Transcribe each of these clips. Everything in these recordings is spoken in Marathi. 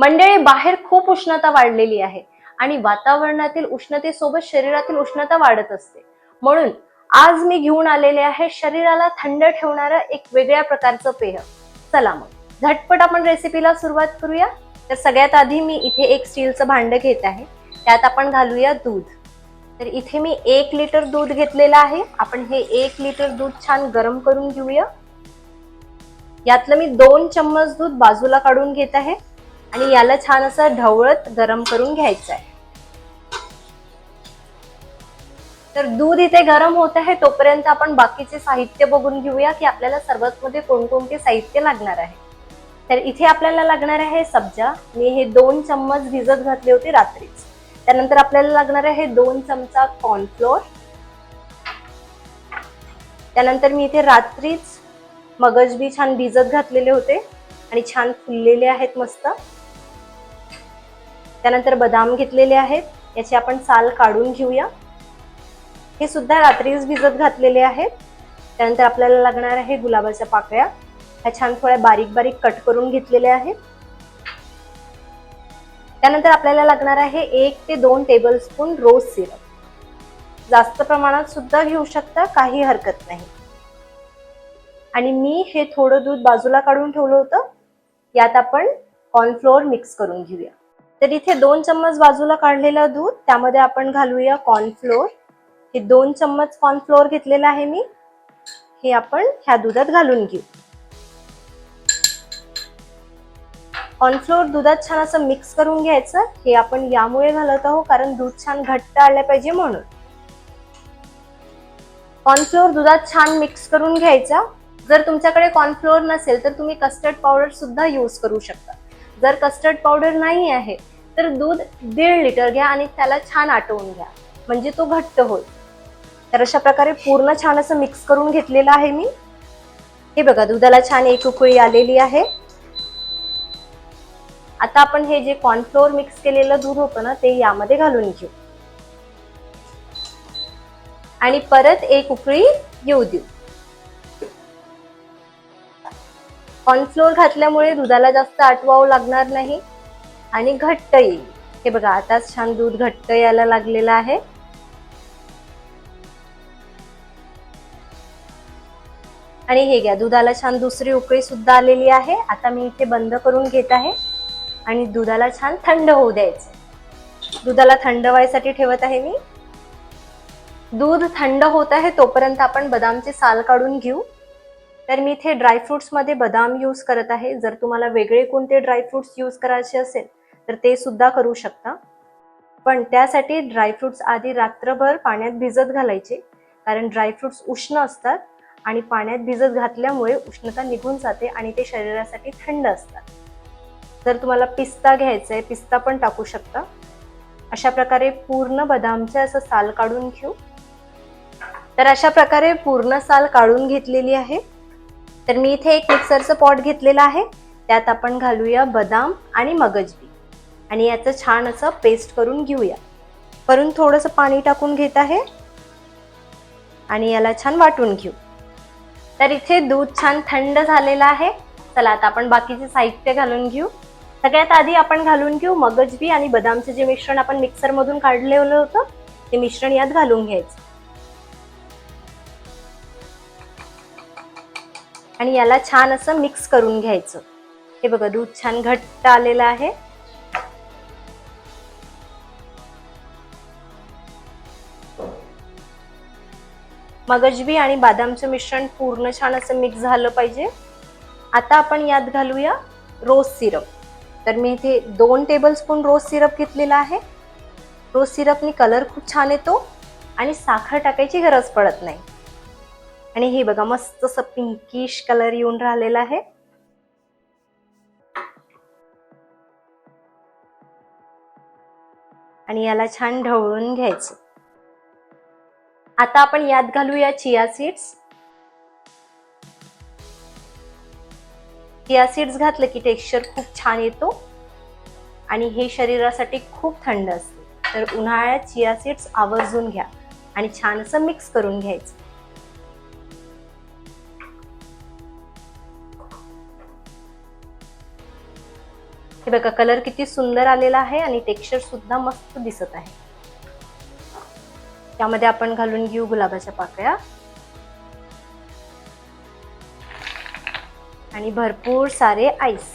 मंडळी, बाहेर खूप उष्णता वाढलेली आहे आणि वातावरणातील उष्णतेसोबत शरीरातील उष्णता वाढत असते. म्हणून आज मी घेऊन आलेले आहे शरीराला थंड ठेवणारं एक वेगळ्या प्रकारचं पेय. चला मग झटपट आपण रेसिपीला सुरुवात करूया. तर सगळ्यात आधी मी इथे एक स्टीलचं भांड घेत आहे. त्यात आपण घालूया दूध. तर इथे मी 1 लिटर दूध घेतलेलं आहे. आपण हे 1 लिटर दूध छान गरम करून घेऊया. यातलं मी 2 चम्मच दूध बाजूला काढून घेत आहे आणि याला छान असं ढवळत गरम करून घ्यायचं आहे. तर दूध इथे गरम होत आहे तोपर्यंत आपण बाकीचे साहित्य बघून घेऊया की आपल्याला सर्वच कोणकोणते साहित्य लागणार आहे. तर इथे आपल्याला लागणार आहे सब्जा. मी हे 2 चम्मच भिजत घातले होते रात्रीच. त्यानंतर आपल्याला लागणार आहे 2 चमचा कॉर्नफ्लोअर. त्यानंतर मी इथे रात्रीच मगज बी छान भिजत घातलेले होते आणि छान फुललेले आहेत मस्त. त्यानंतर बदाम घेतलेले आहेत. याची आपण साल काढून घेऊया. हे सुद्धा रात्रीच भिजत घातलेले आहेत. त्यानंतर आपल्याला लागणार आहे गुलाबाच्या पाकळ्या. ह्या छान थोड्या बारीक बारीक कट करून घेतलेल्या आहेत. त्यानंतर आपल्याला लागणार आहे 1 ते 2 टेबलस्पून रोज सिरप. जास्त प्रमाणात सुद्धा घेऊ शकता, काही हरकत नाही. आणि मी हे थोडं दूध बाजूला काढून ठेवलं होतं. यात आपण कॉर्नफ्लोअर मिक्स करून घेऊया. तर इथे 2 चम्मच बाजूला काढलेलं दूध, त्यामध्ये आपण घालूया कॉर्नफ्लोअर. हे 2 चम्मच कॉर्नफ्लोअर घेतलेलं आहे मी. हे आपण ह्या दुधात घालून घेऊ. कॉर्नफ्लोअर दुधात छान असं मिक्स करून घ्यायचं. हे आपण यामुळे घालत आहोत कारण दूध छान घट्ट आलं पाहिजे म्हणून. कॉर्नफ्लोअर दुधात छान मिक्स करून घ्यायचा. जर तुमच्याकडे कॉर्नफ्लोअर नसेल तर तुम्ही कस्टर्ड पावडर सुद्धा यूज करू शकता. जर कस्टर्ड पावडर नाही आहे तर दूध 1.5 लिटर घ्या आणि त्याला छान आटवून घ्या, म्हणजे तो घट्ट होईल. तर अशा प्रकारे पूर्ण छान असं मिक्स करून घेतलेलं आहे मी. हे बघा, दुधाला छान एक उकळी आलेली आहे. आता आपण हे जे कॉर्नफ्लोअर मिक्स केलेलं दूध होतं ना, ते यामध्ये घालून घेऊ आणि परत एक उकळी येऊ देऊ. कॉर्नफ्लोअर घातल्यामुळे दुधाला जास्त आटवावं लागणार नाही आणि घट्ट येईल. हे बघा, आताच छान दूध घट्ट यायला लागलेलं आहे. आणि हे घ्या, दुधाला छान दुसरी उकळी सुद्धा आलेली आहे. आता मी इथे बंद करून घेत आहे आणि दुधाला छान थंड होऊ द्यायचं. दुधाला थंड व्हायसाठी ठेवत आहे मी. दूध थंड होत आहे तोपर्यंत आपण बदामचे साल काढून घेऊ. तर मी इथे ड्रायफ्रुट्स मध्ये बदाम यूज करत आहे. जर तुम्हाला वेगळे कोणते ड्रायफ्रुट्स यूज करायचे असेल तर ते सुद्धा करू शकता. पण त्यासाठी ड्रायफ्रुट्स आधी रात्रभर पाण्यात भिजत घालायचे, कारण ड्रायफ्रुट्स उष्ण असतात आणि पाण्यात भिजत घातल्यामुळे उष्णता निघून जाते आणि ते शरीरासाठी थंड असतात. जर तुम्हाला पिस्ता घ्यायचा आहे, पिस्ता पण टाकू शकता. अशा प्रकारे पूर्ण बदामचे असं साल काढून घेऊ. तर अशा प्रकारे पूर्ण साल काढून घेतलेली आहे. तर मी इथे एक मिक्सरचं पॉट घेतलेलं आहे. त्यात आपण घालूया बदाम आणि मगजबी आणि याचं छान असं पेस्ट करून घेऊया. वरून थोडंसं पाणी टाकून घेत आहे आणि याला छान वाटून घेऊ. तर इथे दूध छान थंड झालेलं आहे. चला आता आपण बाकीचे साहित्य घालून घेऊ. सगळ्यात आधी आपण घालून घेऊ मगजबी आणि बदामचे जे मिश्रण आपण मिक्सर मधून काढलेलं होतं ते मिश्रण यात घालून घ्यायचं आणि याला छान असं मिक्स करून घ्यायचं. हे बघा, दूध छान घट्ट आलेलं आहे. मगजबी आणि बदामचं मिश्रण पूर्ण छान असं मिक्स झालं पाहिजे. आता आपण यात घालूया रोज सिरप. तर मी इथे 2 टेबलस्पून रोज सिरप घेतलेला आहे. रोज सिरपनी कलर खूप छान येतो आणि साखर टाकायची गरज पडत नाही. आणि हे बघा, मस्त असं पिंकिश कलर येऊन राहिलेला आहे. आणि याला छान ढवळून घ्यायचं. आता आपण यात घालूया चिया सीड्स. चिया सीड्स घातलं की टेक्स्चर खूप छान येतो आणि हे शरीरासाठी खूप थंड असते. तर उन्हाळ्यात चिया सीड्स आवर्जून घ्या आणि छान असं मिक्स करून घ्यायचं. हे बघा कलर किती सुंदर आलेला आहे आणि टेक्स्चर सुद्धा मस्त दिसत आहे. त्यामध्ये आपण घालून घेऊ गुलाबाच्या पाकळ्या आणि भरपूर सारे आईस.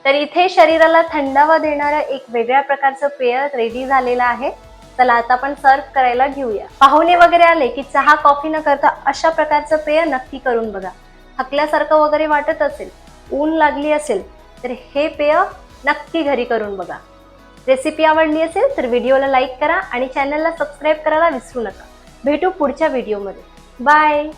तर इथे शरीराला थंडावा देणारं एक वेगळ्या प्रकारचं पेय रेडी झालेलं आहे. चला आता आपण सर्व करायला घेऊया. पाहुणे वगैरे आले की चहा कॉफी न करता अशा प्रकारचं पेय नक्की करून बघा. थकल्यासारखं वगैरे वाटत असेल, ऊन लागली असेल तर हे पेय नक्की घरी करून बघा. रेसिपी आवडली असेल तर व्हिडिओला लाईक करा आणि चॅनलला सबस्क्राईब करायला विसरू नका. भेटू पुढच्या व्हिडिओमध्ये. बाय.